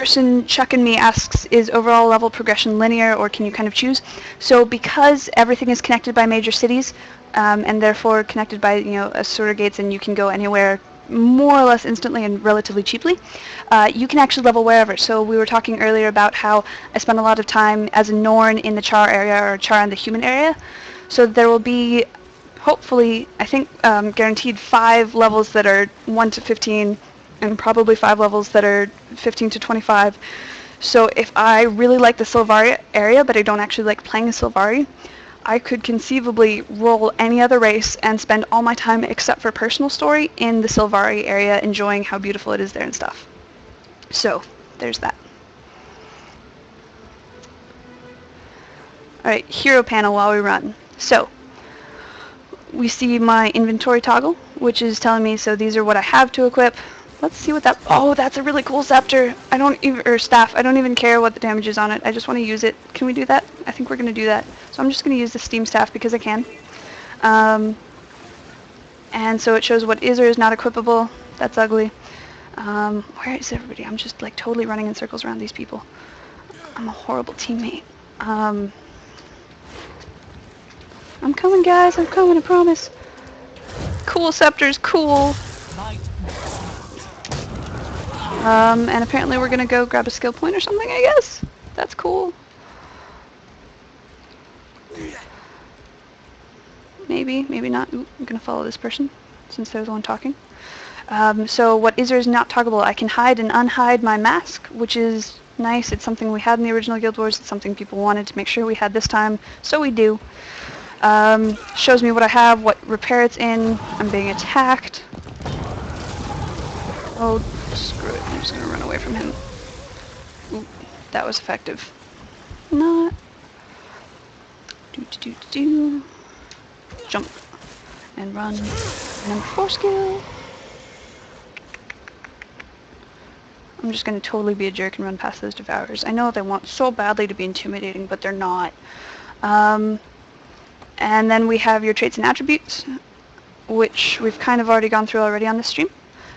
person Chuck and Me asks, is overall level progression linear, or can you kind of choose? So because everything is connected by major cities, and therefore connected by a sewer gates, and you can go anywhere more or less instantly and relatively cheaply, you can actually level wherever. So we were talking earlier about how I spent a lot of time as a Norn in the Char area, or Char in the human area. So there will be, hopefully, I think guaranteed 5 levels that are 1 to 15, and probably 5 levels that are 15 to 25. So if I really like the Sylvari area, but I don't actually like playing a Sylvari, I could conceivably roll any other race and spend all my time except for personal story in the Sylvari area, enjoying how beautiful it is there and stuff. So there's that. Alright, hero panel while we run. So we see my inventory toggle, which is telling me, so these are what I have to equip. Let's see what that, oh, that's a really cool scepter. I don't even, or staff, I don't even care what the damage is on it. I just want to use it. Can we do that? I think we're going to do that. So I'm just going to use the steam staff because I can. And so it shows what is or is not equipable. That's ugly. Where is everybody? I'm just like totally running in circles around these people. I'm a horrible teammate. I'm coming, guys. I'm coming, I promise. Cool scepters, cool. And apparently we're gonna go grab a skill point or something, I guess. That's cool. Maybe, maybe not. Ooh, I'm gonna follow this person since they're the one talking. So what is or is not toggleable? I can hide and unhide my mask, which is nice. It's something we had in the original Guild Wars. It's something people wanted to make sure we had this time, so we do. Shows me what I have, what repair it's in. I'm being attacked. Oh, screw it. I'm just gonna run away from him. Ooh, that was effective. Not. Do. Jump. And run. Number 4 skill. I'm just gonna totally be a jerk and run past those devourers. I know they want so badly to be intimidating, but they're not. And then we have your traits and attributes, which we've kind of already gone through already on this stream.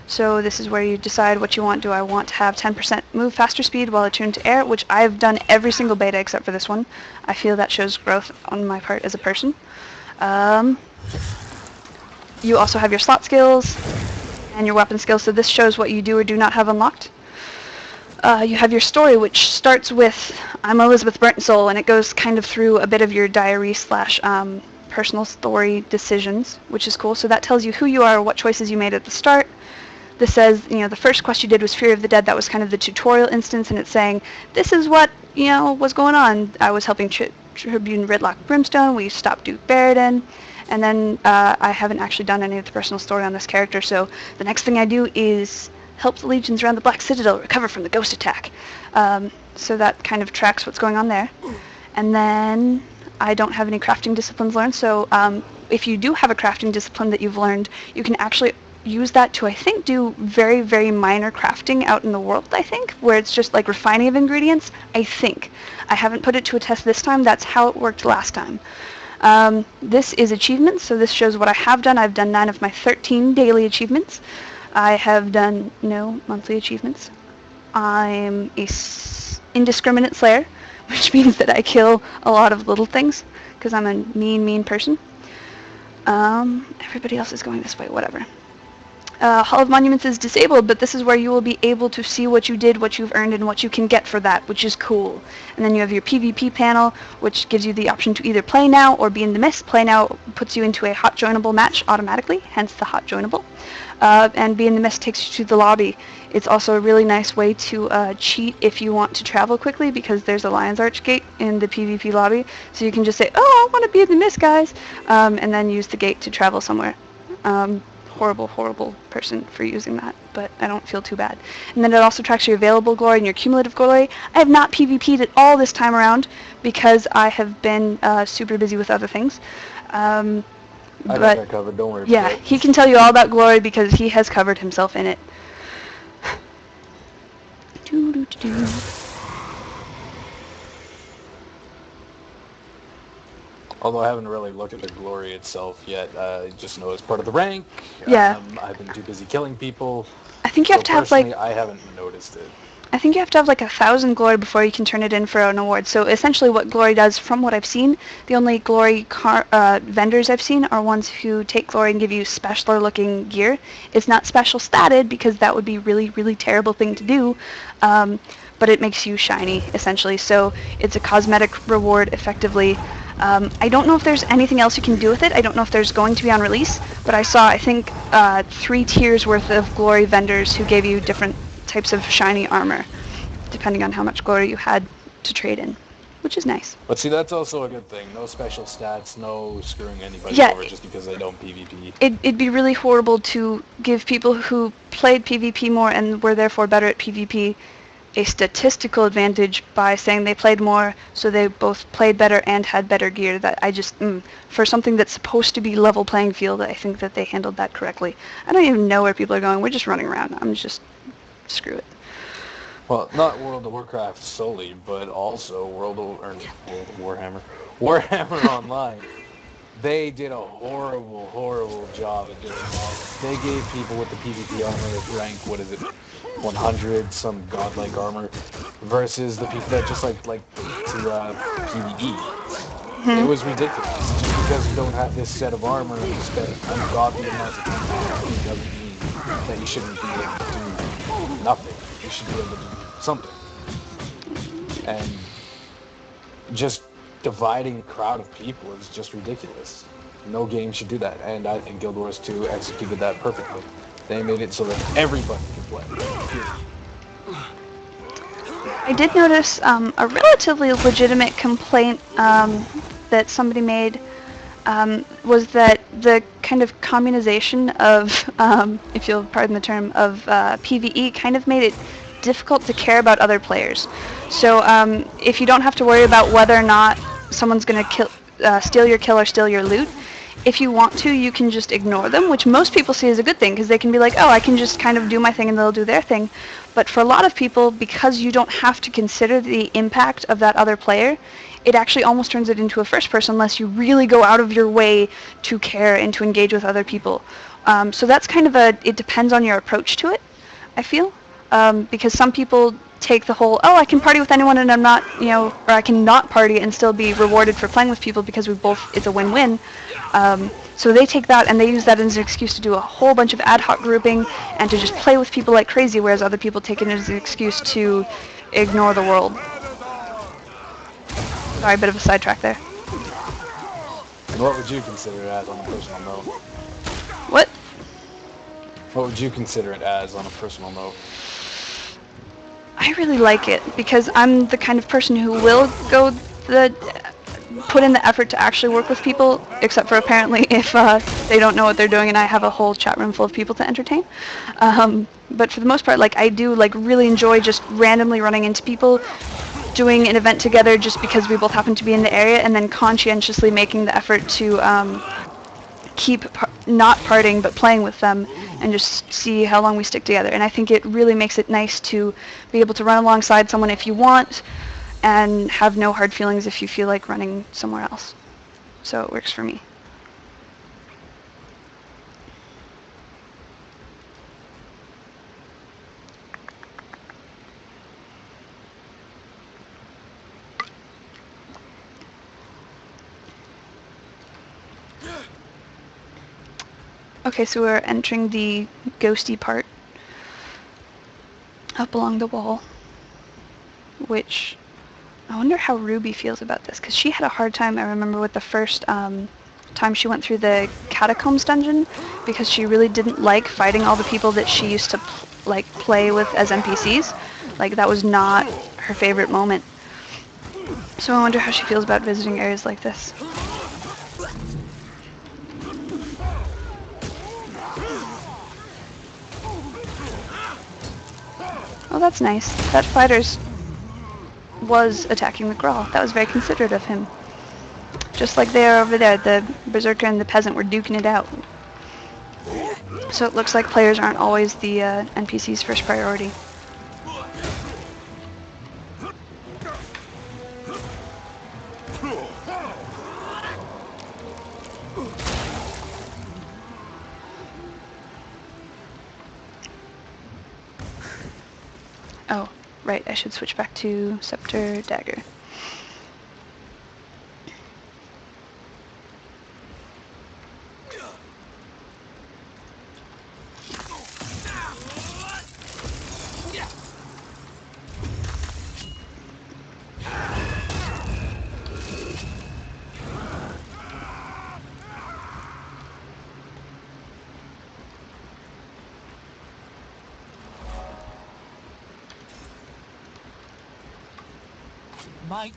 So this is where you decide what you want. Do I want to have 10% move faster speed while attuned to air, which I've done every single beta except for this one. I feel that shows growth on my part as a person. You also have your slot skills and your weapon skills, so this shows what you do or do not have unlocked. You have your story, which starts with, I'm Elizabeth Burntsoul, and it goes kind of through a bit of your diary slash personal story decisions, which is cool. So that tells you who you are, what choices you made at the start. This says, the first quest you did was Fear of the Dead. That was kind of the tutorial instance, and it's saying, this is what, was going on. I was helping Tribune Ridlock Brimstone. We stopped Duke Barradin. And then I haven't actually done any of the personal story on this character, so the next thing I do is help the legions around the Black Citadel recover from the ghost attack. So that kind of tracks what's going on there. And then I don't have any crafting disciplines learned, so if you do have a crafting discipline that you've learned, you can actually use that to, I think, do very, very minor crafting out in the world, I think, where it's just like refining of ingredients, I think. I haven't put it to a test this time. That's how it worked last time. This is achievements, so this shows what I have done. I've done 9 of my 13 daily achievements. I have done no monthly achievements. I'm a indiscriminate slayer, which means that I kill a lot of little things, because I'm a mean person. Everybody else is going this way, whatever. Hall of Monuments is disabled, but this is where you will be able to see what you did, what you've earned, and what you can get for that, which is cool. And then you have your PvP panel, which gives you the option to either play now or be in the mist. Play now puts you into a hot joinable match automatically, hence the hot joinable. And be in the mist takes you to the lobby. It's also a really nice way to cheat if you want to travel quickly, because there's a Lion's Arch gate in the PvP lobby. So you can just say, oh, I want to be in the mist, guys, and then use the gate to travel somewhere. Horrible person for using that, but I don't feel too bad. And then it also tracks your available glory and your cumulative glory. I have not PvP'd at all this time around because I have been super busy with other things. I got that covered, don't worry. Yeah, he can tell you all about glory because he has covered himself in it. Although I haven't really looked at the glory itself yet, I just know it's part of the rank. Yeah. I've been too busy killing people. I think you have to have, like... I haven't noticed it. I think you have to have like 1,000 glory before you can turn it in for an award. So essentially what glory does, from what I've seen, the only glory vendors I've seen are ones who take glory and give you specialer looking gear. It's not special statted because that would be really, really terrible thing to do. But it makes you shiny, essentially. So it's a cosmetic reward, effectively. I don't know if there's anything else you can do with it. I don't know if there's going to be on release, but I saw, I think, 3 tiers worth of glory vendors who gave you different types of shiny armor, depending on how much glory you had to trade in, which is nice. But see, that's also a good thing. No special stats, no screwing anybody Yeah, over just because they don't PvP. it'd be really horrible to give people who played PvP more and were therefore better at PvP a statistical advantage by saying they played more, so they both played better and had better gear. That I just, for something that's supposed to be level playing field, I think that they handled that correctly. I don't even know where people are going. We're just running around. I'm just, screw it. Well, not World of Warcraft solely, but also World of Warhammer. Warhammer Online. They did a horrible, horrible job at doing that. They gave people with the PvP armor rank, 100, some godlike armor, versus the people that just like to PvE. It was ridiculous. Just because you don't have this set of armor and you spend ungodly amounts of time PvP doesn't mean that you shouldn't be able to do nothing. You should be able to do something. And just dividing a crowd of people is just ridiculous. No game should do that, and I think Guild Wars 2 executed that perfectly. They made it so that everybody could play. I did notice a relatively legitimate complaint that somebody made was that the kind of communization of, if you'll pardon the term, of PvE kind of made it difficult to care about other players. So if you don't have to worry about whether or not someone's going to steal your kill or steal your loot, if you want to, you can just ignore them, which most people see as a good thing, because they can be like, oh, I can just kind of do my thing and they'll do their thing. But for a lot of people, because you don't have to consider the impact of that other player, it actually almost turns it into a first person unless you really go out of your way to care and to engage with other people. So that's kind of it depends on your approach to it, I feel. Because some people take the whole, oh, I can party with anyone and I'm not, or I can not party and still be rewarded for playing with people because it's a win-win. So they take that and they use that as an excuse to do a whole bunch of ad hoc grouping and to just play with people like crazy, whereas other people take it as an excuse to ignore the world. Sorry, a bit of a sidetrack there. And what would you consider it as on a personal note? What? What would you consider it as on a personal note? I really like it because I'm the kind of person who will put in the effort to actually work with people, except for apparently if they don't know what they're doing and I have a whole chat room full of people to entertain. But for the most part, I do really enjoy just randomly running into people, doing an event together just because we both happen to be in the area, and then conscientiously making the effort to keep not partying but playing with them and just see how long we stick together. And I think it really makes it nice to be able to run alongside someone if you want and have no hard feelings if you feel like running somewhere else. So it works for me. Okay, so we're entering the ghosty part up along the wall, which I wonder how Ruby feels about this, because she had a hard time, I remember, with the first time she went through the Catacombs dungeon, because she really didn't like fighting all the people that she used to play with as NPCs. That was not her favorite moment. So I wonder how she feels about visiting areas like this. Oh, that's nice. That fighter's was attacking the Grawl. That was very considerate of him. Just like they are over there, the Berserker and the Peasant were duking it out. So it looks like players aren't always the NPC's first priority. Oh, Right, I should switch back to Scepter Dagger. Might.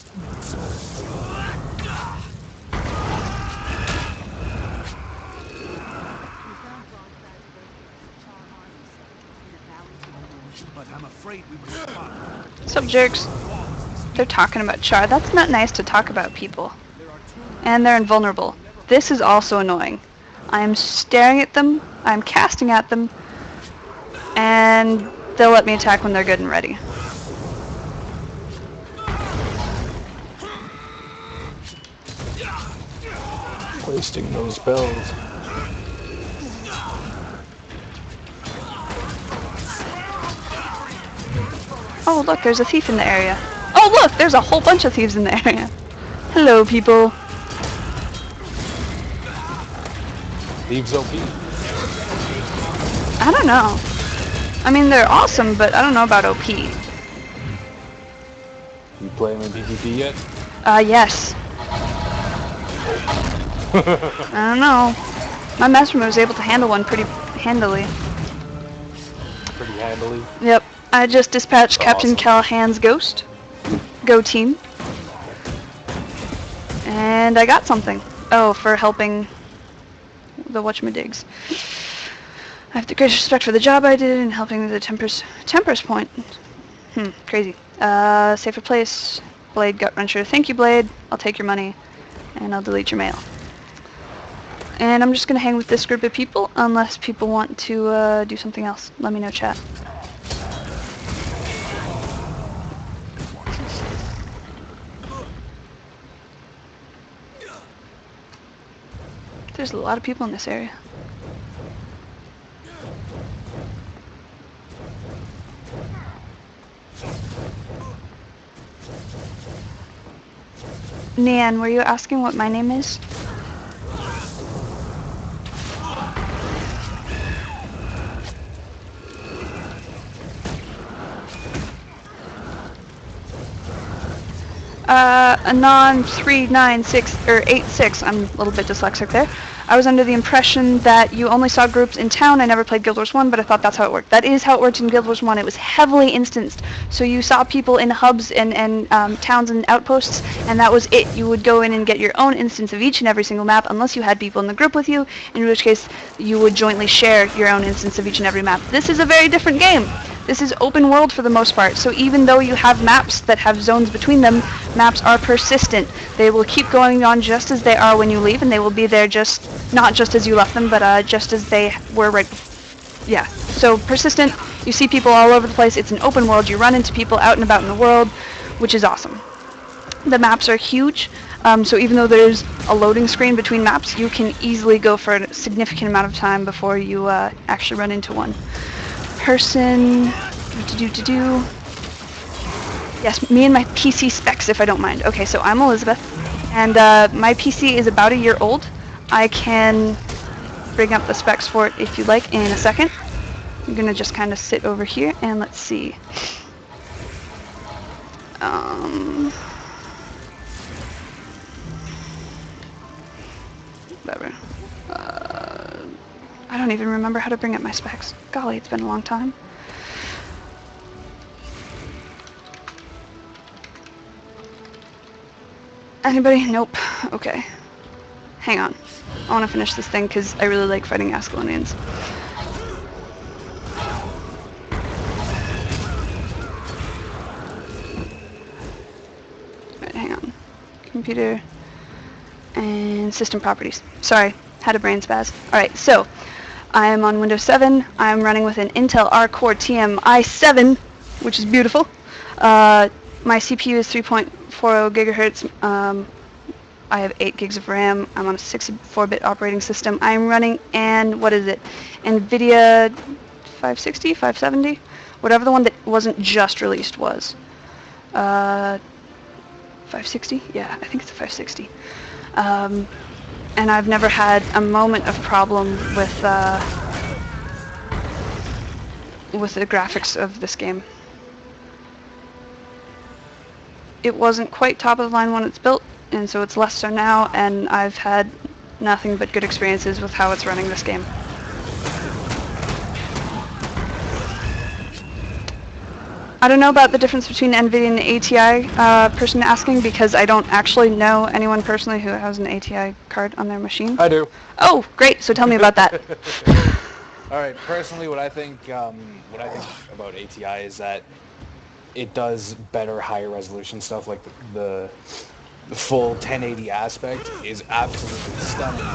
But I'm afraid we must part. What's up, jerks? They're talking about Char. That's not nice to talk about people. And they're invulnerable. This is also annoying. I'm staring at them, I'm casting at them, and they'll let me attack when they're good and ready. Wasting those spells. Oh, look, there's a thief in the area. Oh, look, there's a whole bunch of thieves in the area. Hello, people. Thieves OP. I don't know. I mean, they're awesome, but I don't know about OP. You play them in PvP yet? Yes. I don't know. My master was able to handle one pretty handily. Pretty handily. Yep. I just dispatched Captain Awesome. Callahan's ghost. Go team. And I got something. Oh, for helping the whatchamadigs. I have the greatest respect for the job I did in helping the Temper's point. Crazy. Safer place. Blade Gut Wrencher. Thank you, Blade. I'll take your money. And I'll delete your mail. And I'm just going to hang with this group of people unless people want to do something else. Let me know, chat. There's a lot of people in this area. Nan, were you asking what my name is? Anon 396 or 86. I'm a little bit dyslexic there. I was under the impression that you only saw groups in town. I never played Guild Wars 1, but I thought that's how it worked. That is how it worked in Guild Wars 1. It was heavily instanced. So you saw people in hubs and towns and outposts, and that was it. You would go in and get your own instance of each and every single map, unless you had people in the group with you, in which case you would jointly share your own instance of each and every map. This is a very different game. This is open world for the most part, so even though you have maps that have zones between them, maps are persistent. They will keep going on just as they are when you leave, and they will be there just, not just as you left them, but just as they were right before. Yeah, so persistent, you see people all over the place, it's an open world, you run into people out and about in the world, which is awesome. The maps are huge, so even though there's a loading screen between maps, you can easily go for a significant amount of time before you actually run into one. Person, yes, me and my PC specs, if I don't mind. Okay, so I'm Elizabeth, and my PC is about a year old. I can bring up the specs for it if you like in a second. I'm gonna just kind of sit over here and let's see. Whatever. I don't even remember how to bring up my specs. Golly, it's been a long time. Anybody? Nope. Okay. Hang on. I want to finish this thing because I really like fighting Ascalonians. Alright, hang on. Computer and system properties. Sorry, had a brain spaz. Alright, so I am on Windows 7. I'm running with an Intel R-Core TM i7, which is beautiful. My CPU is 3.40 gigahertz. I have 8 gigs of RAM. I'm on a 64-bit operating system. I'm running, and what is it? NVIDIA 560, 570? whatever the one that wasn't just released was. 560? Yeah, I think it's a 560. And I've never had a moment of problem with the graphics of this game. It wasn't quite top of the line when it's built, and so it's less so now, and I've had nothing but good experiences with how it's running this game. I don't know about the difference between NVIDIA and the ATI person asking, because I don't actually know anyone personally who has an ATI card on their machine. I do. Oh, great! So tell me about that. All right. Personally, what I think about ATI is that it does better, higher resolution stuff. Like the full 1080 aspect is absolutely stunning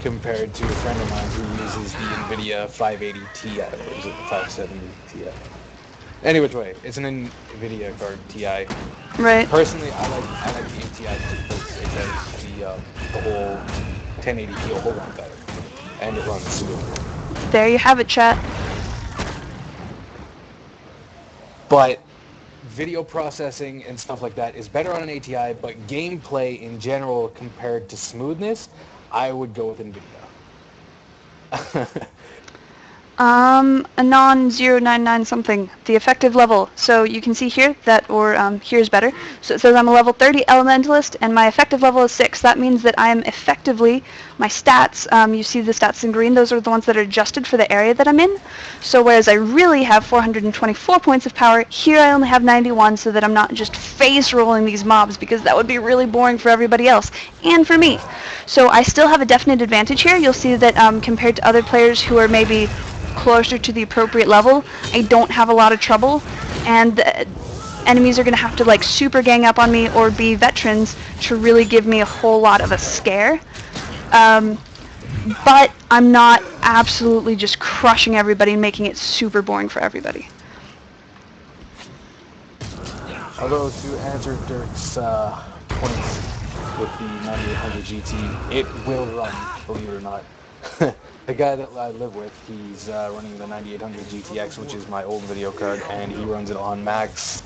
compared to a friend of mine who uses the NVIDIA 580 Ti, or is it the 570 Ti? Any which way, it's an NVIDIA card, Ti. Right. Personally, I like the ATI because it does the whole 1080 feel a whole lot better, and it runs smooth. There you have it, chat. But video processing and stuff like that is better on an ATI, but gameplay in general compared to smoothness, I would go with NVIDIA. Anon 099 something, the effective level. So you can see here that, or here's better. So it says I'm a level 30 elementalist and my effective level is 6. That means that I am effectively, my stats, you see the stats in green, those are the ones that are adjusted for the area that I'm in. So whereas I really have 424 points of power, here I only have 91 so that I'm not just face rolling these mobs, because that would be really boring for everybody else and for me. So I still have a definite advantage here. You'll see that compared to other players who are maybe closer to the appropriate level, I don't have a lot of trouble, and the enemies are going to have to like super gang up on me or be veterans to really give me a whole lot of a scare. But I'm not absolutely just crushing everybody and making it super boring for everybody. Although to answer Dirk's points with the 9800 GT, it will run, believe it or not. The guy that I live with, he's running the 9800 GTX, which is my old video card, and he runs it on max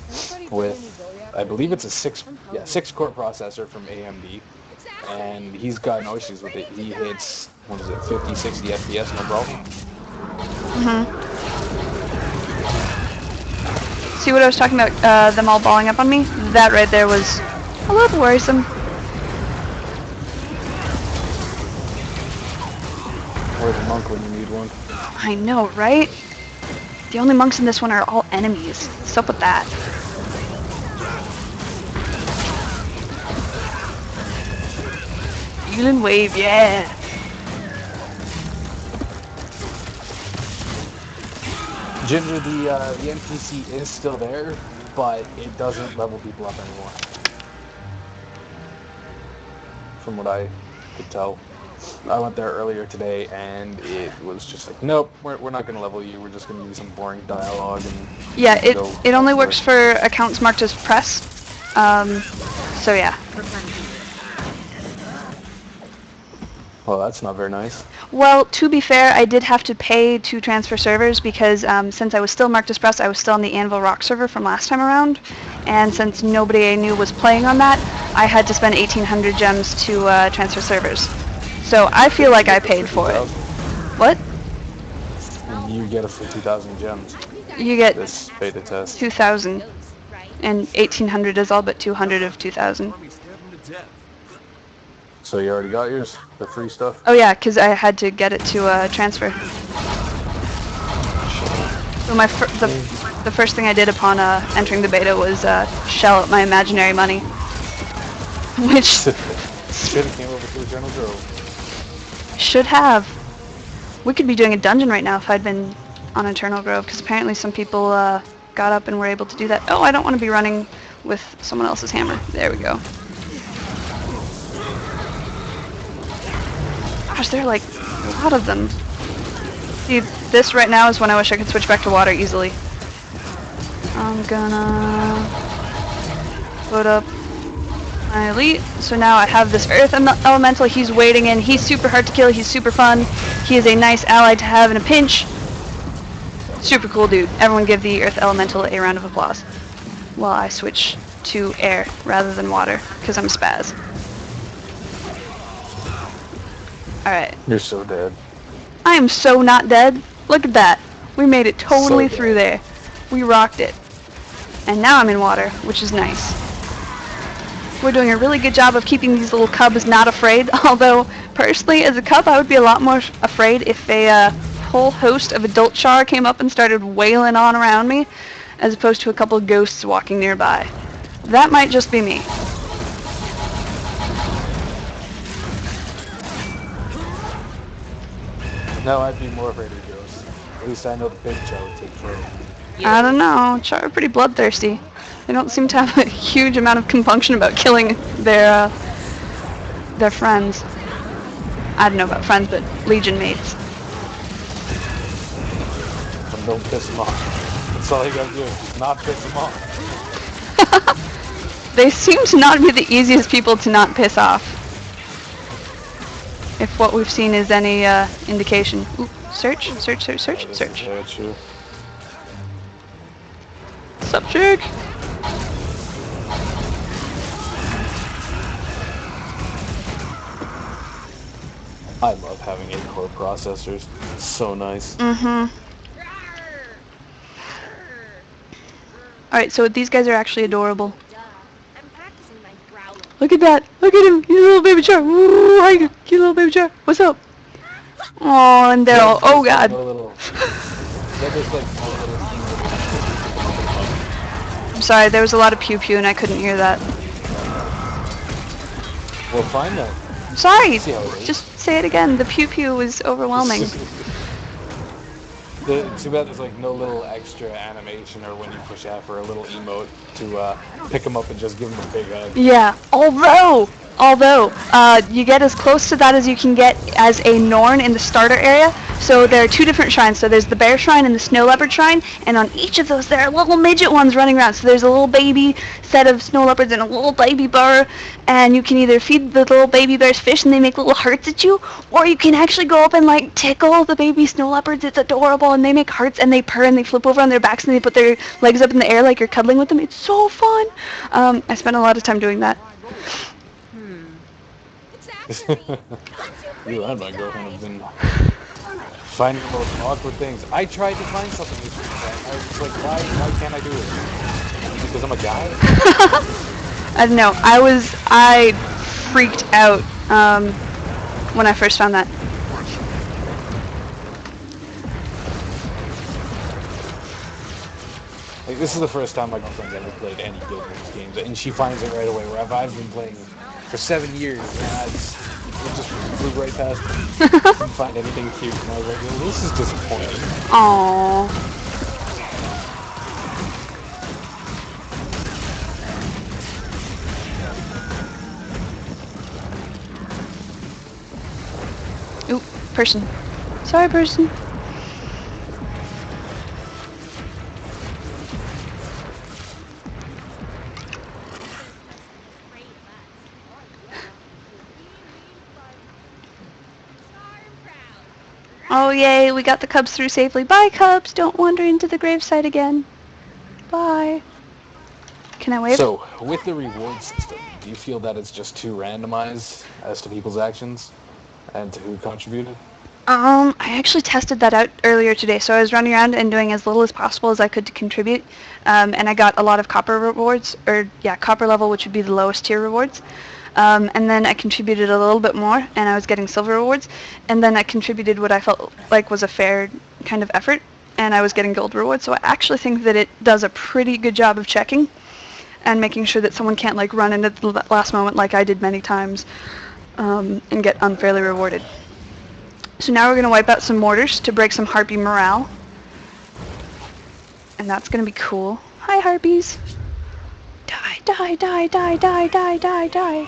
with, I believe it's a 6-core processor from AMD, and he's got no issues with it. He hits, 50, 60 FPS, no problem. See what I was talking about, them all balling up on me? That right there was a little worrisome. Where's a monk when you need one? I know, right? The only monks in this one are all enemies. What's up with that? Healing wave, yeah! Ginger, the NPC is still there, but it doesn't level people up anymore. From what I could tell. I went there earlier today, and it was just like, nope, we're not going to level you. We're just going to use some boring dialogue. And yeah, it only works for accounts marked as press. So yeah. Well, that's not very nice. Well, to be fair, I did have to pay to transfer servers because since I was still marked as press, I was still on the Anvil Rock server from last time around. And since nobody I knew was playing on that, I had to spend 1,800 gems to transfer servers. So I feel like I paid for it. What? You get it for 2,000 gems. You get this beta test. 2,000, and 1,800 is all but 200 of 2,000. So you already got yours, the free stuff? Oh yeah, because I had to get it to transfer. So the first thing I did upon entering the beta was shell out my imaginary money, which should have came over to Eternal Grove. Should have. We could be doing a dungeon right now if I'd been on Eternal Grove, because apparently some people got up and were able to do that. Oh, I don't want to be running with someone else's hammer. There we go. Gosh, there are like a lot of them. See, this right now is when I wish I could switch back to water easily. I'm gonna put up my elite. So now I have this earth elemental. He's waiting in. He's super hard to kill. He's super fun. He is a nice ally to have in a pinch. Super cool dude. Everyone give the Earth Elemental a round of applause. While I switch to air rather than water, because I'm a spaz. Alright. You're so dead. I am so not dead. Look at that. We made it totally So through there. We rocked it. And now I'm in water, which is nice. We're doing a really good job of keeping these little cubs not afraid, although personally as a cub I would be a lot more afraid if a whole host of adult char came up and started wailing on around me, as opposed to a couple of ghosts walking nearby. That might just be me. No, I'd be more afraid of ghosts. At least I know the big char would take care of me. I don't know, char are pretty bloodthirsty. They don't seem to have a huge amount of compunction about killing their friends. I don't know about friends, but Legion mates. And don't piss them off. That's all you gotta do. Not piss them off. They seem to not be the easiest people to not piss off. If what we've seen is any indication. Ooh, search. Yeah, true. Sup, chick? I love having 8-core processors. It's so nice. Mm-hmm. Alright, so these guys are actually adorable. I'm practicing my growling. Look at that! Look at him! He's a little baby char! Ooh, hi, cute little baby char! What's up? Oh, and they're all, oh god! I'm sorry, there was a lot of pew pew and I couldn't hear that. Well, fine then. Sorry! See how it is. Just say it again. The pew pew was overwhelming. Too bad there's like no little extra animation or when you push out for a little emote to pick them up and just give them a big hug. Yeah, although, you get as close to that as you can get as a Norn in the starter area. So there are two different shrines. So there's the bear shrine and the snow leopard shrine, and on each of those there are little midget ones running around. So there's a little baby set of snow leopards and a little baby bear, and you can either feed the little baby bears fish and they make little hearts at you, or you can actually go up and like tickle the baby snow leopards. It's adorable, and they make hearts and they purr and they flip over on their backs and they put their legs up in the air like you're cuddling with them. It's so fun. I spent a lot of time doing that. You and my girlfriend have been finding the most awkward things. I tried to find something this weekend. I was just like, why can't I do it? Because I'm a guy? I don't know. I freaked out when I first found that. Like, this is the first time my girlfriend's ever played any GuildCast games, and she finds it right away, where I've been playing for 7 years, and it just flew right past me. Didn't find anything cute, and I was like, well, this is disappointing. Aww. Ooh, person. Sorry, person. Oh yay, we got the cubs through safely. Bye cubs, don't wander into the gravesite again. Bye. Can I wave? So, with the reward system, do you feel that it's just too randomized as to people's actions and to who contributed? I actually tested that out earlier today, so I was running around and doing as little as possible as I could to contribute, and I got a lot of copper rewards, or yeah, copper level, which would be the lowest tier rewards. And then I contributed a little bit more, and I was getting silver rewards, and then I contributed what I felt like was a fair kind of effort, and I was getting gold rewards, so I actually think that it does a pretty good job of checking, and making sure that someone can't like run in at the last moment like I did many times, and get unfairly rewarded. So now we're going to wipe out some mortars to break some harpy morale, and that's going to be cool. Hi harpies! Die, die, die, die, die, die, die, die.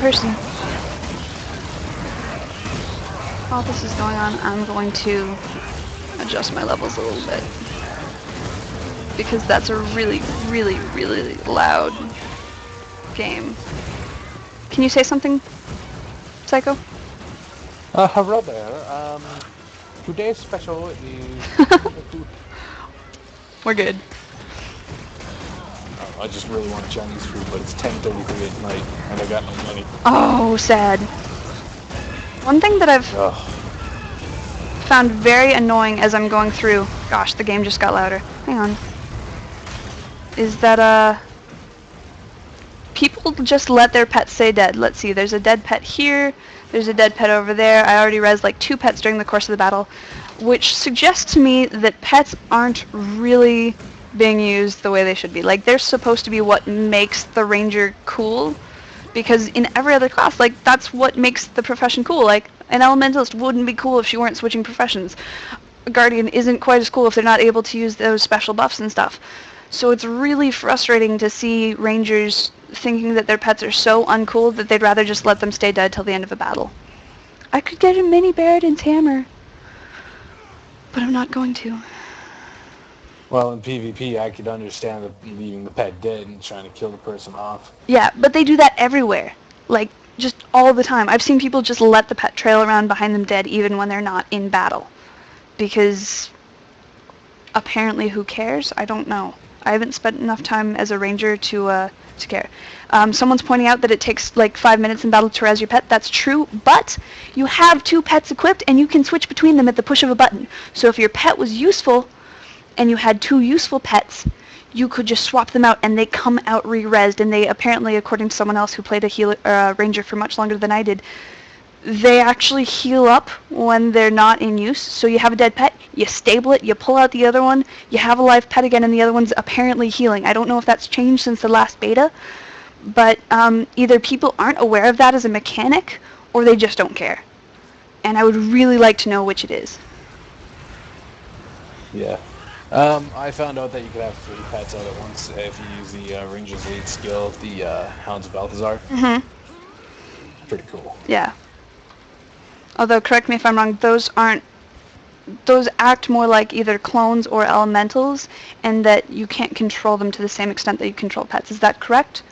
person. While this is going on, I'm going to adjust my levels a little bit. Because that's a really, really, really loud game. Can you say something, Psycho? Hello there. Today's special is... We're good. I just really want Chinese food, but it's 10:33 at night, and I got no money. Oh, sad. One thing that I've Ugh. found very annoying as I'm going through... Gosh, the game just got louder. Hang on. Is that, people just let their pets stay dead. Let's see, there's a dead pet here, there's a dead pet over there. I already rezzed like 2 pets during the course of the battle, which suggests to me that pets aren't really being used the way they should be. Like, they're supposed to be what makes the ranger cool, because in every other class, like, that's what makes the profession cool. Like, an elementalist wouldn't be cool if she weren't switching professions. A guardian isn't quite as cool if they're not able to use those special buffs and stuff. So it's really frustrating to see rangers thinking that their pets are so uncool that they'd rather just let them stay dead till the end of a battle. I could get a mini Baradin's hammer, but I'm not going to. Well, in PvP, I could understand leaving the pet dead and trying to kill the person off. Yeah, but they do that everywhere. Like, just all the time. I've seen people just let the pet trail around behind them dead even when they're not in battle. Because apparently who cares? I don't know. I haven't spent enough time as a ranger to care. Someone's pointing out that it takes like 5 minutes in battle to res your pet. That's true, but you have 2 pets equipped and you can switch between them at the push of a button. So if your pet was useful and you had 2 useful pets, you could just swap them out and they come out re-resed. And they apparently, according to someone else who played a ranger for much longer than I did, they actually heal up when they're not in use. So you have a dead pet, you stable it, you pull out the other one, you have a live pet again, and the other one's apparently healing. I don't know if that's changed since the last beta, but either people aren't aware of that as a mechanic, or they just don't care. And I would really like to know which it is. Yeah. I found out that you could have 3 pets out at once if you use the Ranger's lead skill, the Hounds of Balthazar. Mm-hmm. Pretty cool. Yeah. Although, correct me if I'm wrong, those act more like either clones or elementals, and that you can't control them to the same extent that you control pets. Is that correct?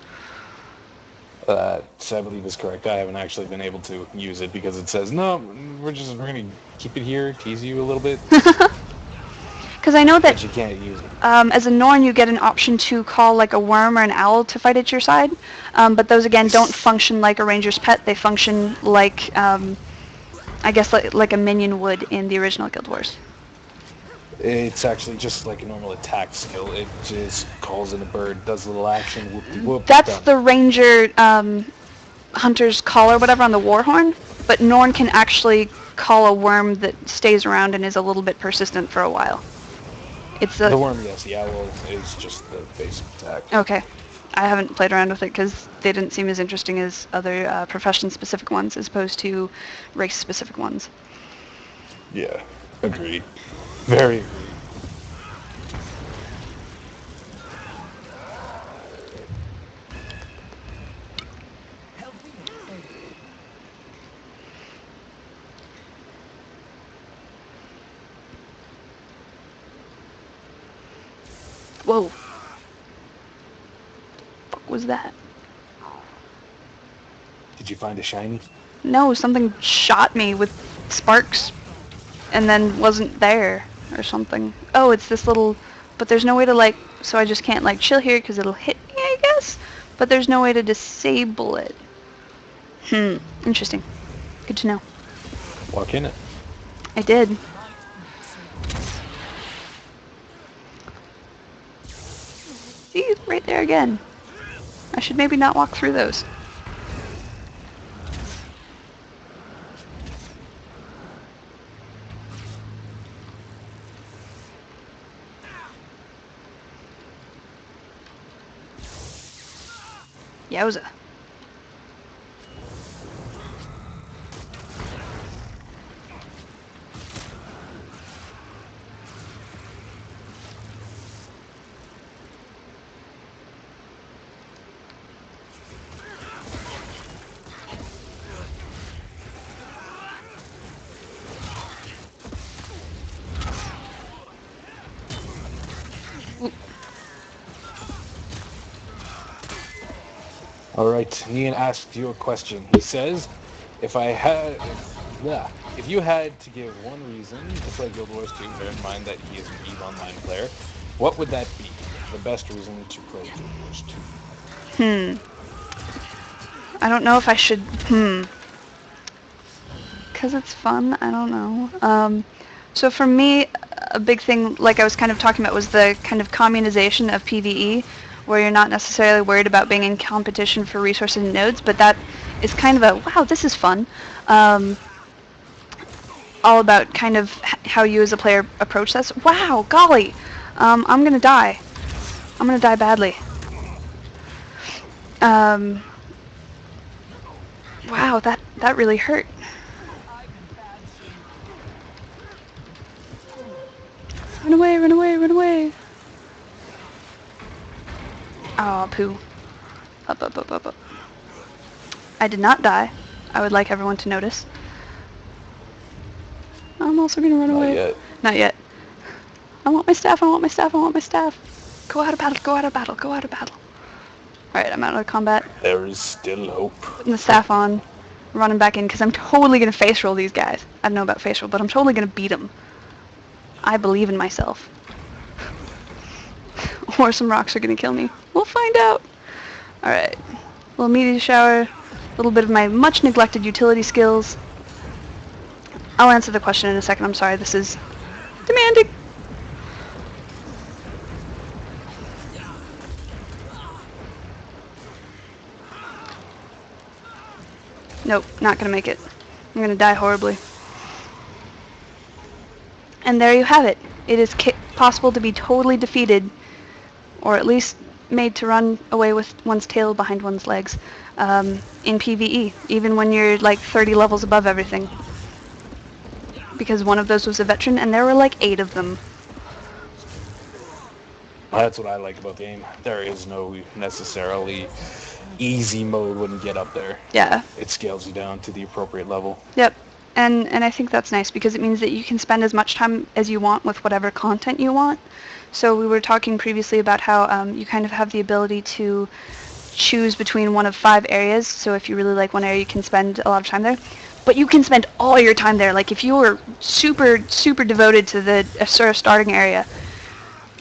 I believe is correct. I haven't actually been able to use it because it says, no, we're going to keep it here, tease you a little bit. Because I know that But you can't use it. as a Norn, you get an option to call like a worm or an owl to fight at your side, but those again don't function like a ranger's pet. They function like, I guess, like a minion would in the original Guild Wars. It's actually just like a normal attack skill. It just calls in a bird, does a little action, whoop-de-whoop. That's done. the ranger hunter's call or whatever on the Warhorn, but Norn can actually call a worm that stays around and is a little bit persistent for a while. It's The worm, yes. The owl is just the basic attack. Okay. I haven't played around with it because they didn't seem as interesting as other profession-specific ones as opposed to race-specific ones. Yeah, agreed. Very agreed. Whoa. Fuck was that? Did you find a shiny? No, something shot me with sparks and then wasn't there or something. Oh, it's this little... But there's no way to, like... So I just can't, like, chill here because it'll hit me, I guess? But there's no way to disable it. Interesting. Good to know. Walk in it. I did. See? Right there again. I should maybe not walk through those. Yowza. All right, Ian asked you a question. He says, if you had to give one reason to play Guild Wars 2, bear in mind that he is an EVE Online player, what would that be? The best reason to play Guild Wars 2? I don't know if I should, because it's fun, I don't know. So for me, a big thing, like I was kind of talking about, was the kind of communization of PvE, where you're not necessarily worried about being in competition for resources and nodes, but that is kind of a, wow, this is fun. All about kind of how you as a player approach this. Wow, golly, I'm gonna die. I'm gonna die badly. Wow, that really hurt. Run away, run away, run away. Oh, poo. Up, up, up, up, up. I did not die. I would like everyone to notice. I'm also gonna run away. Not yet. Not yet. I want my staff, I want my staff, I want my staff. Go out of battle, go out of battle, go out of battle. Alright, I'm out of combat. There is still hope. Putting the staff on. Running back in, because I'm totally gonna face roll these guys. I don't know about face roll, but I'm totally gonna beat them. I believe in myself. Or some rocks are gonna kill me. We'll find out. Alright. Little meteor shower. A little bit of my much neglected utility skills. I'll answer the question in a second. I'm sorry, this is demanding. Nope, not gonna make it. I'm gonna die horribly. And there you have it. It is possible to be totally defeated, or at least made to run away with one's tail behind one's legs, in PvE, even when you're like 30 levels above everything. Because one of those was a veteran, and there were like 8 of them. That's what I like about the game. There is no necessarily easy mode when you get up there. Yeah. It scales you down to the appropriate level. Yep. And I think that's nice because it means that you can spend as much time as you want with whatever content you want. So we were talking previously about how you kind of have the ability to choose between one of 5 areas. So if you really like one area, you can spend a lot of time there. But you can spend all your time there. Like if you were super, super devoted to the sort of starting area,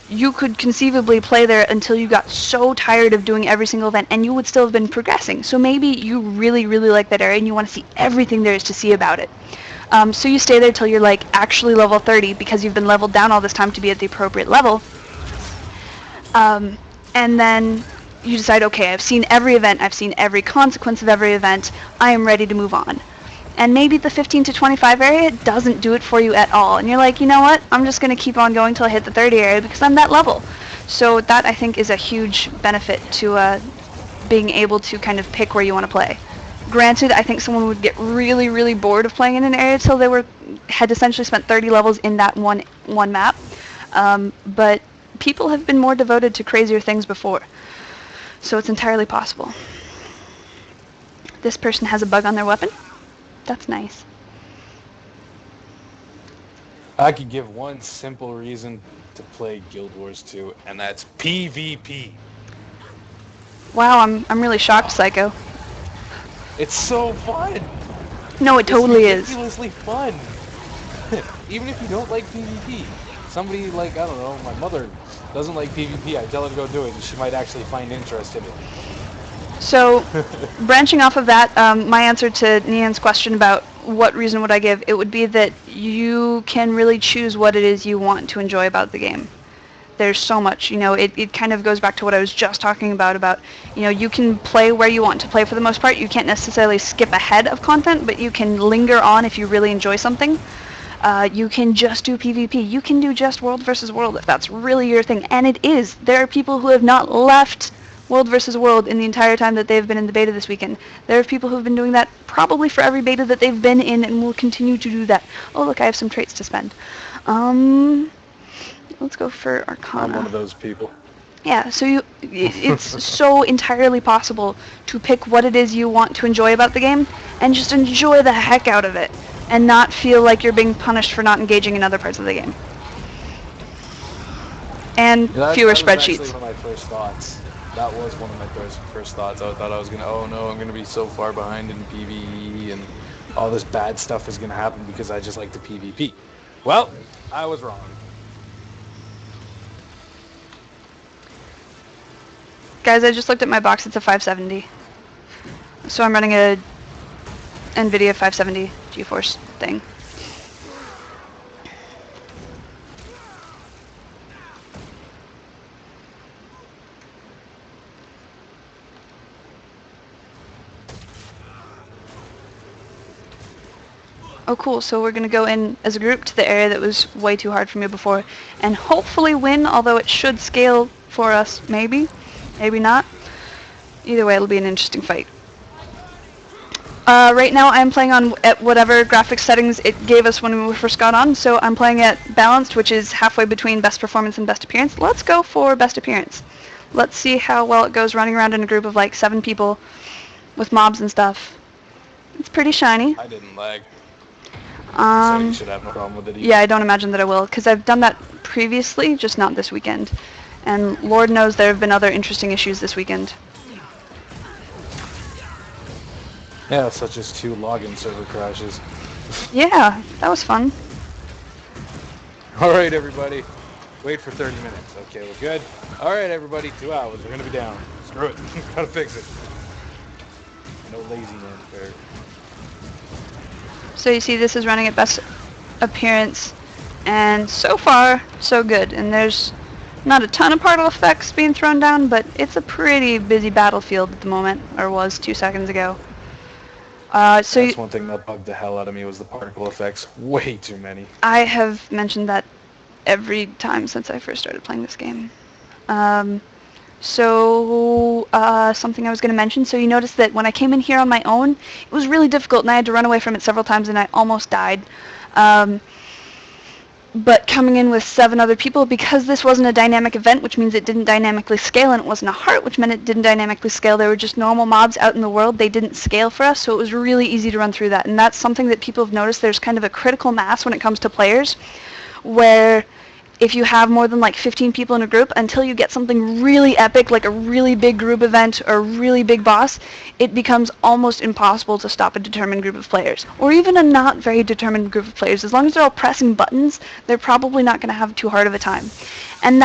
you could conceivably play there until you got so tired of doing every single event, and you would still have been progressing. So maybe you really, really like that area and you want to see everything there is to see about it. So you stay there till you're like actually level 30 because you've been leveled down all this time to be at the appropriate level. And then you decide, okay, I've seen every event, I've seen every consequence of every event, I am ready to move on. And maybe the 15 to 25 area doesn't do it for you at all. And you're like, you know what? I'm just going to keep on going till I hit the 30 area because I'm that level. So that, I think, is a huge benefit to being able to kind of pick where you want to play. Granted, I think someone would get really, really bored of playing in an area till they had essentially spent 30 levels in that one map. But people have been more devoted to crazier things before. So it's entirely possible. This person has a bug on their weapon. That's nice. I could give one simple reason to play Guild Wars 2, and that's PvP. Wow, I'm really shocked, Psycho. It's so fun. No, it totally is. It's ridiculously fun. Even if you don't like PvP. Somebody like, I don't know, my mother doesn't like PvP. I tell her to go do it, and she might actually find interest in it. So, branching off of that, my answer to Nian's question about what reason would I give, it would be that you can really choose what it is you want to enjoy about the game. There's so much, it kind of goes back to what I was just talking about, you can play where you want to play for the most part. You can't necessarily skip ahead of content, but you can linger on if you really enjoy something. You can just do PvP. You can do just World versus World if that's really your thing. And it is. There are people who have not left World versus World in the entire time that they've been in the beta this weekend. There are people who've been doing that probably for every beta that they've been in and will continue to do that. Oh, look, I have some traits to spend. Let's go for Arcana. I'm one of those people. Yeah, so it's so entirely possible to pick what it is you want to enjoy about the game and just enjoy the heck out of it and not feel like you're being punished for not engaging in other parts of the game. And fewer spreadsheets. That's actually one of my first thoughts. that was one of my first thoughts. I thought I was gonna, oh no, I'm gonna be so far behind in PvE and all this bad stuff is gonna happen because I just like to PvP. Well, I was wrong. Guys, I just looked at my box. It's a 570. So I'm running a NVIDIA 570 GeForce thing. Oh cool, so we're gonna go in as a group to the area that was way too hard for me before and hopefully win, although it should scale for us, maybe, maybe not. Either way, it'll be an interesting fight. Right now I'm playing on at whatever graphics settings it gave us when we first got on, so I'm playing at balanced, which is halfway between best performance and best appearance. Let's go for best appearance. Let's see how well it goes running around in a group of like 7 people with mobs and stuff. It's pretty shiny. I didn't lag. So you should have no problem with it either. Yeah, I don't imagine that I will, because I've done that previously, just not this weekend. And Lord knows there have been other interesting issues this weekend. Yeah, such as 2 login server crashes. Yeah, that was fun. Alright, everybody. Wait for 30 minutes. Okay, we're good. Alright, everybody, 2 hours. We're gonna be down. Screw it. Gotta fix it. No lazy man fair. So you see this is running at best appearance, and so far, so good. And there's not a ton of particle effects being thrown down, but it's a pretty busy battlefield at the moment, or was 2 seconds ago. That's one thing that bugged the hell out of me was the particle effects. Way too many. I have mentioned that every time since I first started playing this game. Something I was going to mention, so you notice that when I came in here on my own, it was really difficult and I had to run away from it several times and I almost died. But coming in with 7 other people, because this wasn't a dynamic event, which means it didn't dynamically scale, and it wasn't a heart, which meant it didn't dynamically scale, they were just normal mobs out in the world, they didn't scale for us, so it was really easy to run through that. And that's something that people have noticed. There's kind of a critical mass when it comes to players, where if you have more than like 15 people in a group, until you get something really epic, like a really big group event or a really big boss, it becomes almost impossible to stop a determined group of players. Or even a not very determined group of players. As long as they're all pressing buttons, they're probably not going to have too hard of a time. And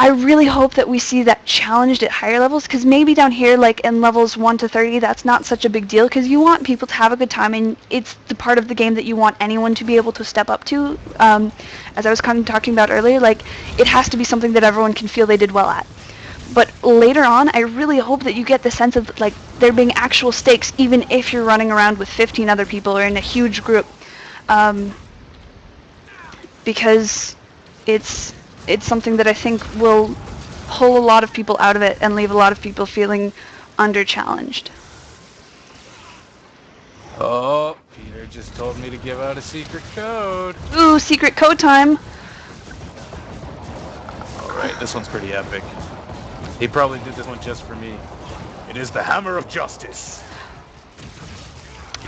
I really hope that we see that challenged at higher levels, because maybe down here, like in levels 1 to 30, that's not such a big deal, because you want people to have a good time, and it's the part of the game that you want anyone to be able to step up to. As I was kind of talking about earlier, like, it has to be something that everyone can feel they did well at. But later on, I really hope that you get the sense of, like, there being actual stakes, even if you're running around with 15 other people or in a huge group. Because it's something that I think will pull a lot of people out of it and leave a lot of people feeling under-challenged. Oh, Peter just told me to give out a secret code. Ooh, secret code time! Alright, this one's pretty epic. He probably did this one just for me. It is the Hammer of Justice.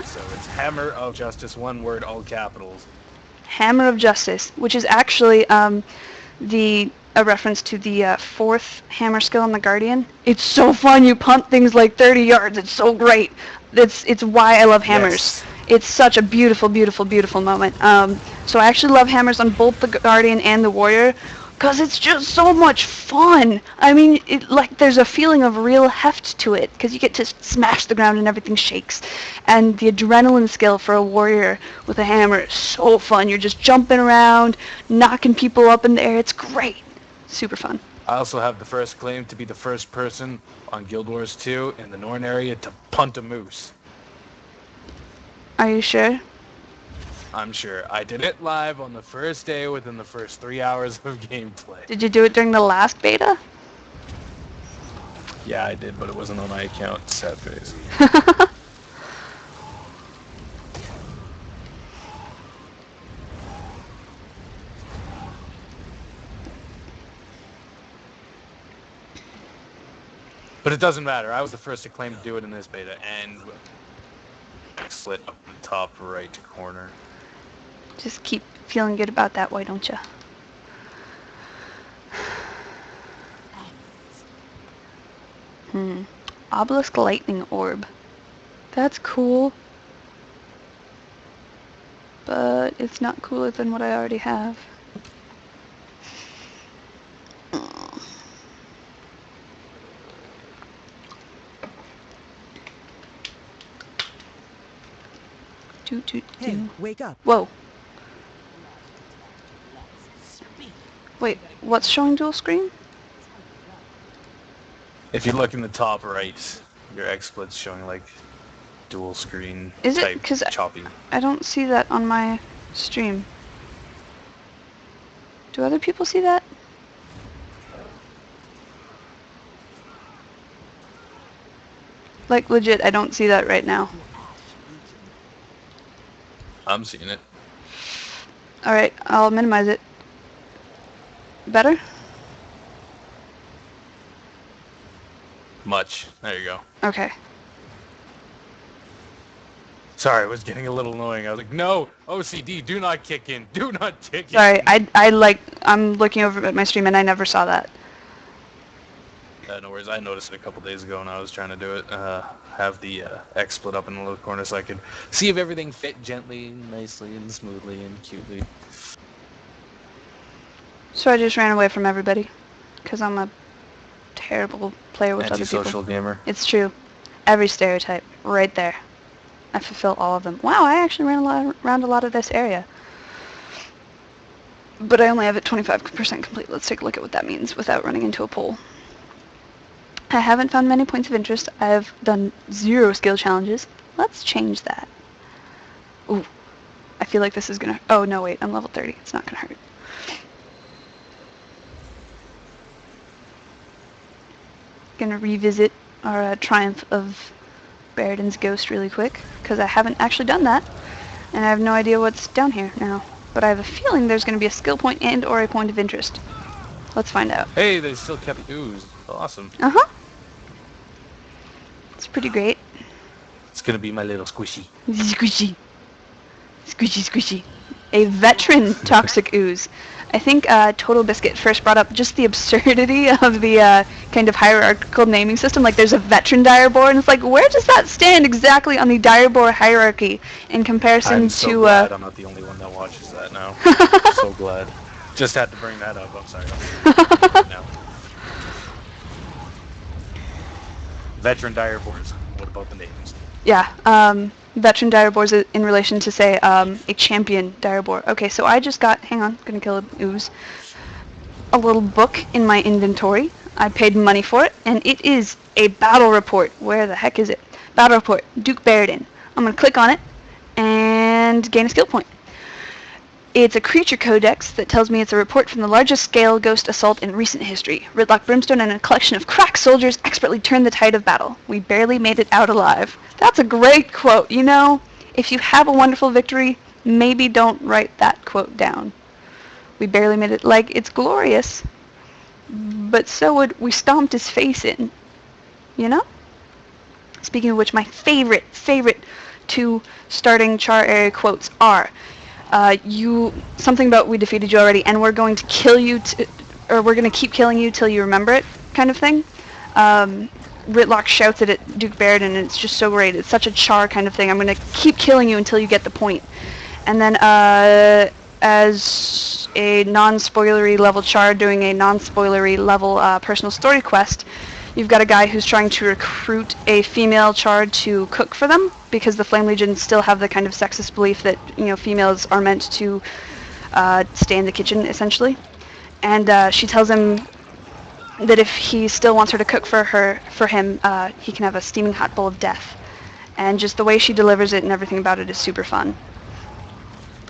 So it's Hammer of Justice, one word, all capitals. Hammer of Justice, which is actually a reference to the 4th hammer skill on the Guardian. It's so fun, you punt things like 30 yards, it's so great. It's why I love hammers. Yes. It's such a beautiful, beautiful, beautiful moment. So I actually love hammers on both the Guardian and the Warrior, because it's just so much fun. I mean, there's a feeling of real heft to it, because you get to smash the ground and everything shakes. And the adrenaline skill for a warrior with a hammer is so fun. You're just jumping around, knocking people up in the air. It's great. Super fun. I also have the first claim to be the first person on Guild Wars 2 in the Norn area to punt a moose. Are you sure? I'm sure. I did it live on the first day within the first 3 hours of gameplay. Did you do it during the last beta? Yeah, I did, but it wasn't on my account. Sad face. But it doesn't matter. I was the first to claim to do it in this beta, and slit up in the top right corner. Just keep feeling good about that, why don't you? Obelisk lightning orb. That's cool. But it's not cooler than what I already have. Toot, toot, Hey, toot. wake up. Whoa. Wait, what's showing dual screen? If you look in the top right, your XSplit's showing like dual screen Is it? type 'Cause choppy. I don't see that on my stream. Do other people see that? Like, legit, I don't see that right now. I'm seeing it. Alright, I'll minimize it. Better? Much. There you go. Okay. Sorry, it was getting a little annoying. I was like, no, OCD, do not kick in. Do not kick in. Sorry, I'm looking over at my stream and I never saw that. No worries. I noticed it a couple days ago when I was trying to do it. Have the XSplit up in the little corner so I could see if everything fit gently, nicely, and smoothly, and cutely. So I just ran away from everybody. Because I'm a terrible player with other people. Antisocial gamer. It's true. Every stereotype. Right there. I fulfill all of them. Wow, I actually ran around a lot of this area. But I only have it 25% complete. Let's take a look at what that means without running into a pole. I haven't found many points of interest. I've done 0 skill challenges. Let's change that. Ooh. I feel like this is gonna... Oh, no, wait. I'm level 30. It's not gonna hurt. Gonna revisit our Triumph of Beridan's Ghost really quick, because I haven't actually done that, and I have no idea what's down here now. But I have a feeling there's going to be a skill point and or a point of interest. Let's find out. Hey, they still kept ooze. Awesome. Uh-huh. It's pretty great. It's gonna be my little squishy. Squishy. Squishy, squishy. A veteran toxic ooze. I think Total Biscuit first brought up just the absurdity of the kind of hierarchical naming system. Like, there's a veteran dire boar, and it's like, where does that stand exactly on the dire boar hierarchy in comparison I'm to... so glad I'm not the only one that watches that now. So glad. Just had to bring that up. I'm sorry. No. Veteran dire boars. What about the names? Yeah, veteran dire boars in relation to, say, a champion dire boar. Okay, so I just got... Hang on, gonna kill an ooze. A little book in my inventory. I paid money for it, and it is a battle report. Where the heck is it? Battle report, Duke Beridan. I'm gonna click on it and gain a skill point. It's a creature codex that tells me it's a report from the largest scale ghost assault in recent history. Ridlock Brimstone and a collection of crack soldiers expertly turned the tide of battle. We barely made it out alive. That's a great quote. You know, if you have a wonderful victory, maybe don't write that quote down. We barely made it. Like, it's glorious, but so would we stomped his face in. You know? Speaking of which, my favorite 2 starting char area quotes are... something about we defeated you already, and we're going to kill you, or we're going to keep killing you till you remember it, kind of thing. Ritlock shouts it at Duke Beridan, and it's just so great. It's such a char kind of thing. I'm going to keep killing you until you get the point. And then, as a non-spoilery level char doing a non-spoilery level personal story quest, you've got a guy who's trying to recruit a female char to cook for them, because the Flame Legion still have the kind of sexist belief that, you know, females are meant to stay in the kitchen, essentially. And she tells him that if he still wants her to cook for him, he can have a steaming hot bowl of death. And just the way she delivers it and everything about it is super fun.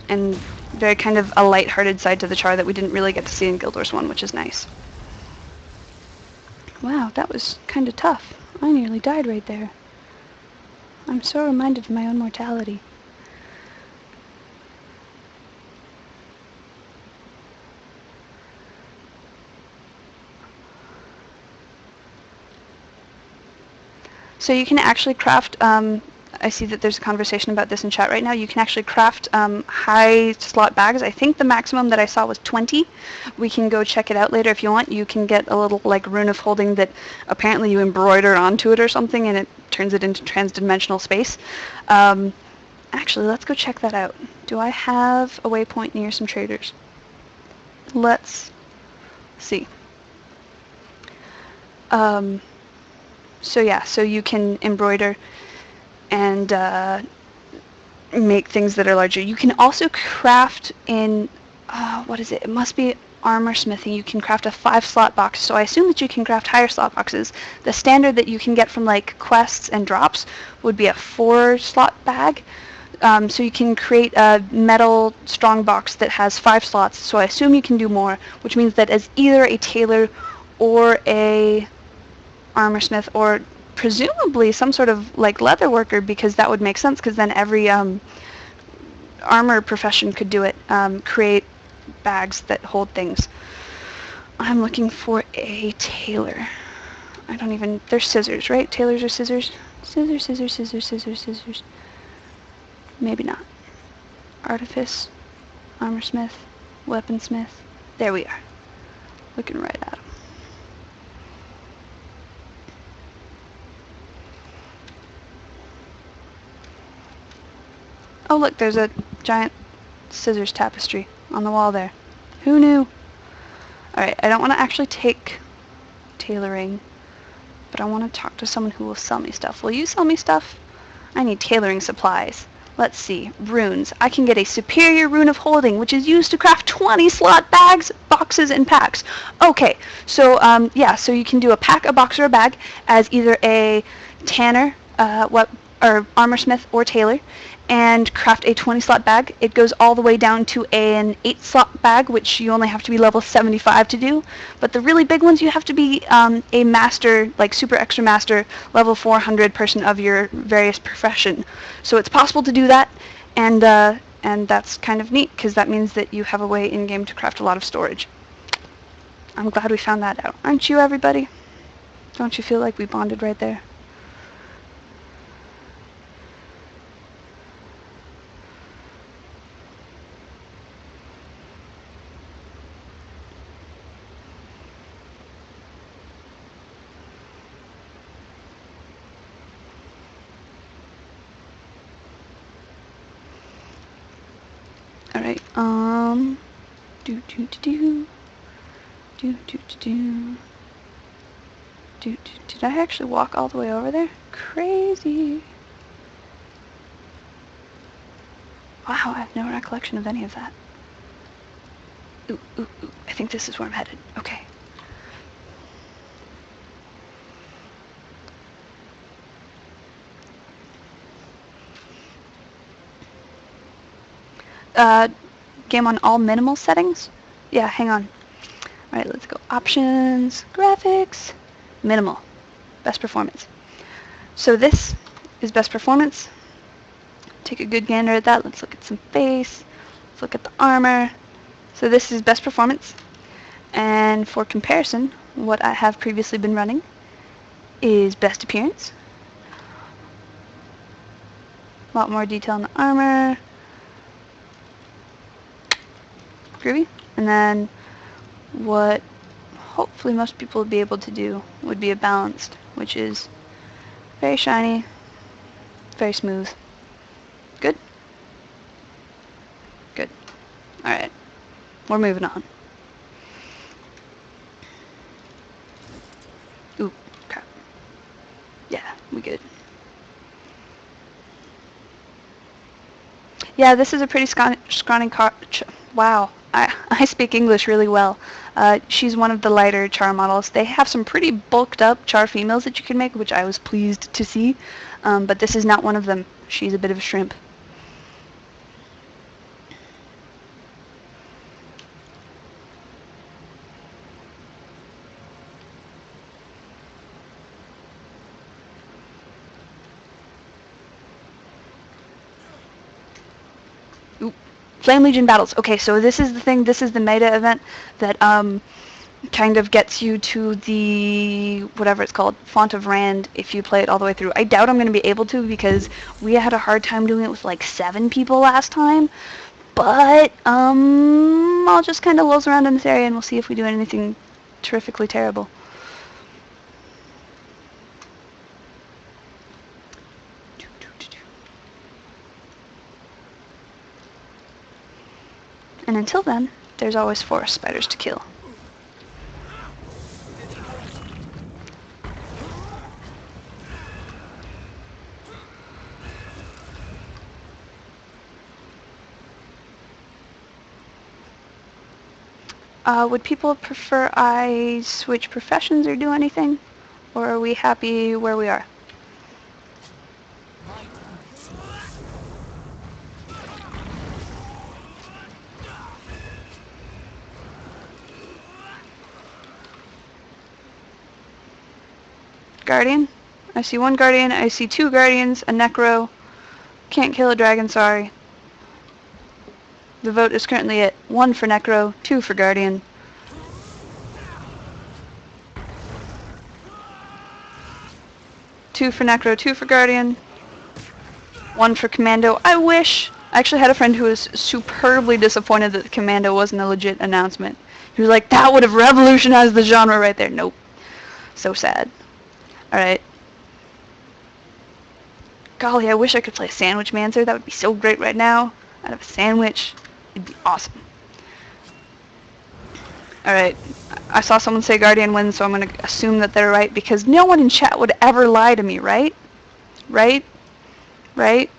And very kind of a light-hearted side to the char that we didn't really get to see in Guild Wars 1, which is nice. Wow, that was kind of tough. I nearly died right there. I'm so reminded of my own mortality. So you can actually craft I see that there's a conversation about this in chat right now. You can actually craft high slot bags. I think the maximum that I saw was 20. We can go check it out later if you want. You can get a little like rune of holding that apparently you embroider onto it or something, and it turns it into trans-dimensional space. Actually, let's go check that out. Do I have a waypoint near some traders? Let's see. So yeah, so you can embroider and make things that are larger. You can also craft in, what is it? It must be armor smithing. You can craft a 5-slot box. So I assume that you can craft higher slot boxes. The standard that you can get from like quests and drops would be a 4-slot bag. So you can create a metal strong box that has 5 slots. So I assume you can do more, which means that as either a tailor or a armor smith, or presumably some sort of like leather worker, because that would make sense, because then every armor profession could do it, create bags that hold things. I'm looking for a tailor. I don't even, they're scissors, right? Tailors are scissors? Scissors, scissors, scissors, scissors, scissors. Maybe not. Artifice, armor smith, weaponsmith. There we are. Looking right at them. Oh look, there's a giant scissors tapestry on the wall there. Who knew? Alright, I don't want to actually take tailoring, but I want to talk to someone who will sell me stuff. Will you sell me stuff? I need tailoring supplies. Let's see. Runes. I can get a superior rune of holding, which is used to craft 20 slot bags, boxes, and packs. Okay, so yeah, so you can do a pack, a box, or a bag as either a tanner, or armor smith, or tailor, and craft a 20-slot bag. It goes all the way down to an 8-slot bag, which you only have to be level 75 to do. But the really big ones, you have to be a master, like super extra master, level 400 person of your various profession. So it's possible to do that, and that's kind of neat, because that means that you have a way in-game to craft a lot of storage. I'm glad we found that out. Aren't you, everybody? Don't you feel like we bonded right there? Alright, did I actually walk all the way over there? Crazy. Wow, I have no recollection of any of that. Ooh, I think this is where I'm headed. Okay. Game on all minimal settings? Yeah, hang on. Alright, let's go. Options, graphics, minimal, best performance. So this is best performance. Take a good gander at that. Let's look at some face. Let's look at the armor. So this is best performance. And for comparison, what I have previously been running is best appearance. A lot more detail in the armor. Groovy. And then what hopefully most people would be able to do would be a balanced, which is very shiny, very smooth. Good? Good. Alright. We're moving on. Ooh, crap. Yeah, we good. Yeah, this is a pretty scrawny car. Wow, I speak English really well. She's one of the lighter char models. They have some pretty bulked up char females that you can make, which I was pleased to see. But this is not one of them. She's a bit of a shrimp. Flame Legion battles. Okay, so this is the thing. This is the meta event that kind of gets you to the, whatever it's called, Font of Rand if you play it all the way through. I doubt I'm going to be able to because we had a hard time doing it with like 7 people last time. But, I'll just kind of loze around in this area and we'll see if we do anything terrifically terrible. And until then, there's always forest spiders to kill. Would people prefer I switch professions or do anything? Or are we happy where we are? Guardian? I see 1 Guardian, I see 2 Guardians, a Necro. Can't kill a dragon, sorry. The vote is currently at 1 for Necro, 2 for Guardian. Two for Necro, 2 for Guardian, 1 for Commando. I actually had a friend who was superbly disappointed that the Commando wasn't a legit announcement. He was like, that would have revolutionized the genre right there. Nope. So sad. Alright. Golly, I wish I could play Sandwich Mancer. That would be so great right now. I'd have a sandwich. It'd be awesome. Alright. I saw someone say Guardian wins, so I'm going to assume that they're right, because no one in chat would ever lie to me, right? Right? Right?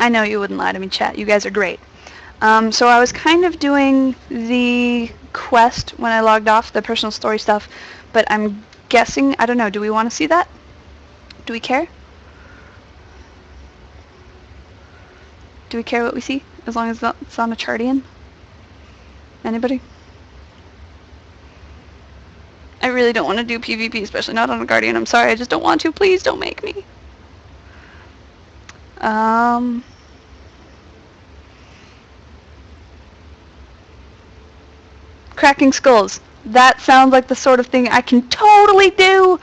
I know you wouldn't lie to me, chat. You guys are great. So I was kind of doing the quest when I logged off, the personal story stuff, but I'm guessing, I don't know, do we want to see that? Do we care? Do we care what we see? As long as it's on a Chartian? Anybody? I really don't want to do PvP, especially not on a Guardian. I'm sorry, I just don't want to. Please don't make me. Cracking skulls. That sounds like the sort of thing I can totally do.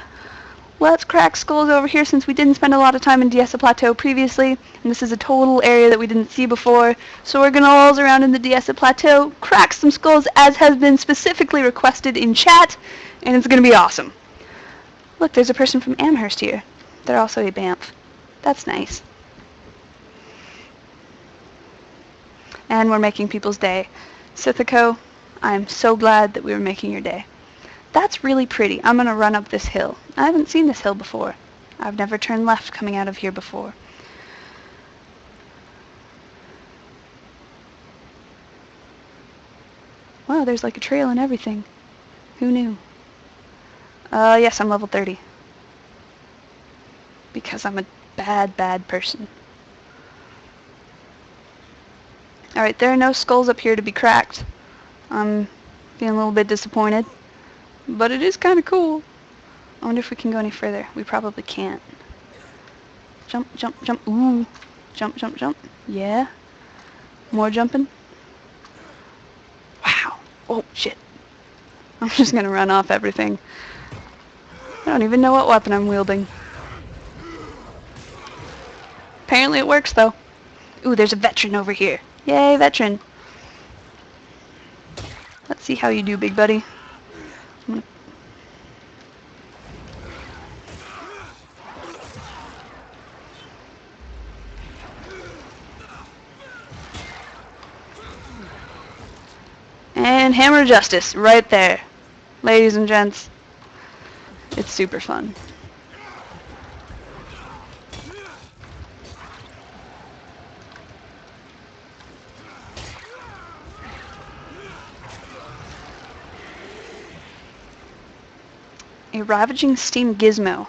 Let's crack skulls over here since we didn't spend a lot of time in Diessa Plateau previously, and this is a total area that we didn't see before. So we're gonna loll around in the Diessa Plateau, crack some skulls as has been specifically requested in chat, and it's gonna be awesome. Look, there's a person from Amherst here. They're also a Banff. That's nice. And we're making people's day. Sithico, I'm so glad that we were making your day. That's really pretty. I'm going to run up this hill. I haven't seen this hill before. I've never turned left coming out of here before. Wow, there's like a trail and everything. Who knew? Yes, I'm level 30. Because I'm a bad, bad person. Alright, there are no skulls up here to be cracked. I'm feeling a little bit disappointed. But it is kind of cool. I wonder if we can go any further. We probably can't. Jump, jump, jump. Ooh. Jump, jump, jump. Yeah. More jumping. Wow. Oh, shit. I'm just going to run off everything. I don't even know what weapon I'm wielding. Apparently it works, though. Ooh, there's a veteran over here. Yay, veteran. Let's see how you do, big buddy. And Hammer of Justice, right there. Ladies and gents, it's super fun. A Ravaging Steam Gizmo.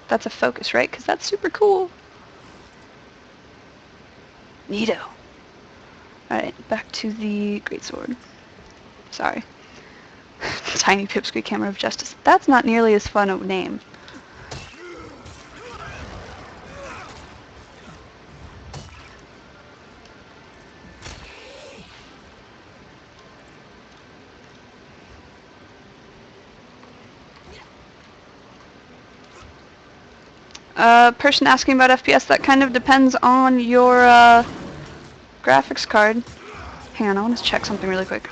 That's a focus, right? Because that's super cool. Neato. Alright, back to the greatsword. Sorry. Tiny Pipsqueak Hammer of Justice. That's not nearly as fun a name. Person asking about FPS, that kind of depends on your graphics card. Hang on, I want to check something really quick.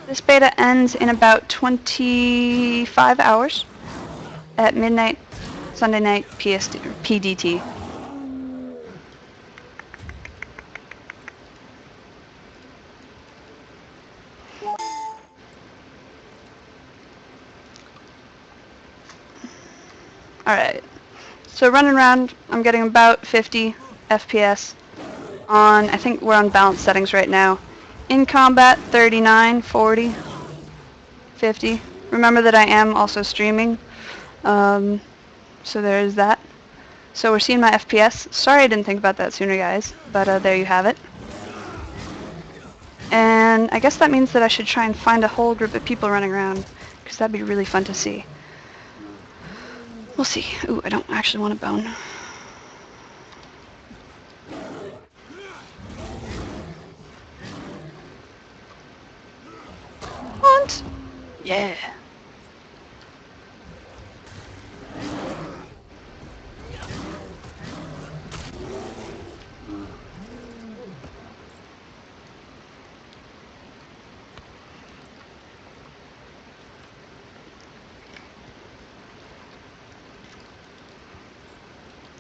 This beta ends in about 25 hours at midnight, Sunday night, PDT. Alright, so running around, I'm getting about 50 FPS on, I think we're on balanced settings right now. In combat, 39, 40, 50. Remember that I am also streaming, so there is that. So we're seeing my FPS. Sorry I didn't think about that sooner, guys, but there you have it. And I guess that means that I should try and find a whole group of people running around, because that'd be really fun to see. We'll see. Ooh, I don't actually want a bone. Hunt! Yeah.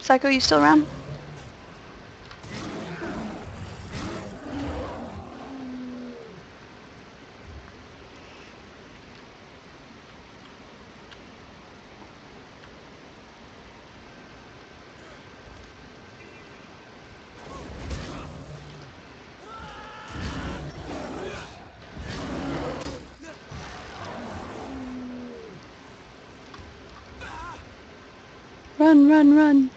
Psycho, you still around? Run, run, run.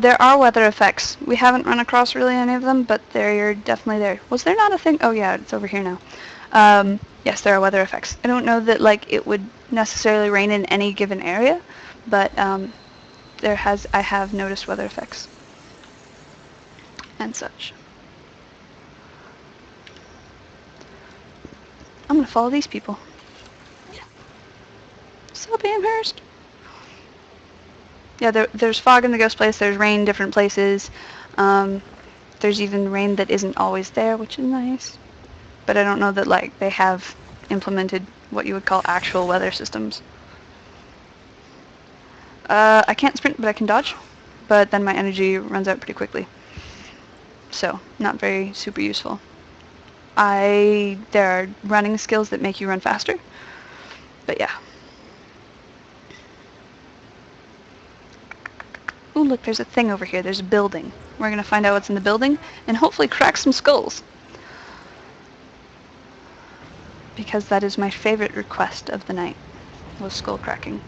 There are weather effects. We haven't run across really any of them, but they're definitely there. Was there not a thing? Oh yeah, it's over here now. Yes, there are weather effects. I don't know that like it would necessarily rain in any given area, but I have noticed weather effects and such. I'm gonna follow these people. Sup, Amherst? Yeah, there's fog in the ghost place, there's rain different places. There's even rain that isn't always there, which is nice. But I don't know that like they have implemented what you would call actual weather systems. I can't sprint, but I can dodge. But then my energy runs out pretty quickly. So, not very super useful. There are running skills that make you run faster. But yeah. Ooh, look, there's a thing over here. There's a building. We're going to find out what's in the building and hopefully crack some skulls. Because that is my favorite request of the night, was skull cracking.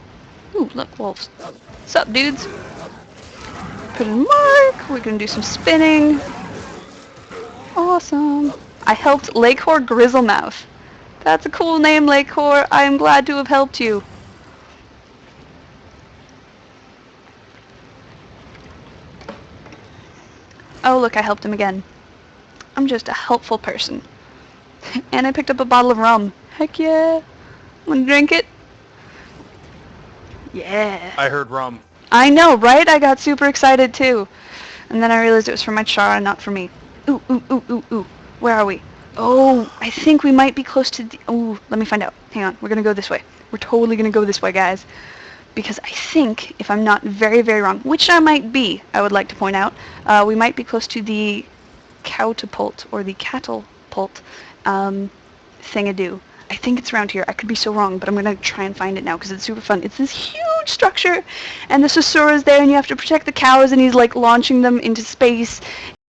Ooh, look, wolves. Sup, dudes? Put in mark. We're going to do some spinning. Awesome. I helped Lakehor Grizzlemouth. That's a cool name, Lakehor. I am glad to have helped you. Oh, look, I helped him again. I'm just a helpful person. And I picked up a bottle of rum. Heck yeah. Wanna drink it? Yeah. I heard rum. I know, right? I got super excited too. And then I realized it was for my Chara, not for me. Ooh, ooh, ooh, ooh, ooh. Where are we? Oh, I think we might be close to the... Ooh, let me find out. Hang on, we're gonna go this way. We're totally gonna go this way, guys. Because I think, if I'm not very, very wrong, which I might be, I would like to point out, we might be close to the catapult, or the catapult, thingadoo. I think it's around here. I could be so wrong, but I'm going to try and find it now because it's super fun. It's this huge structure, and the Sasura's there, and you have to protect the cows, and he's, like, launching them into space.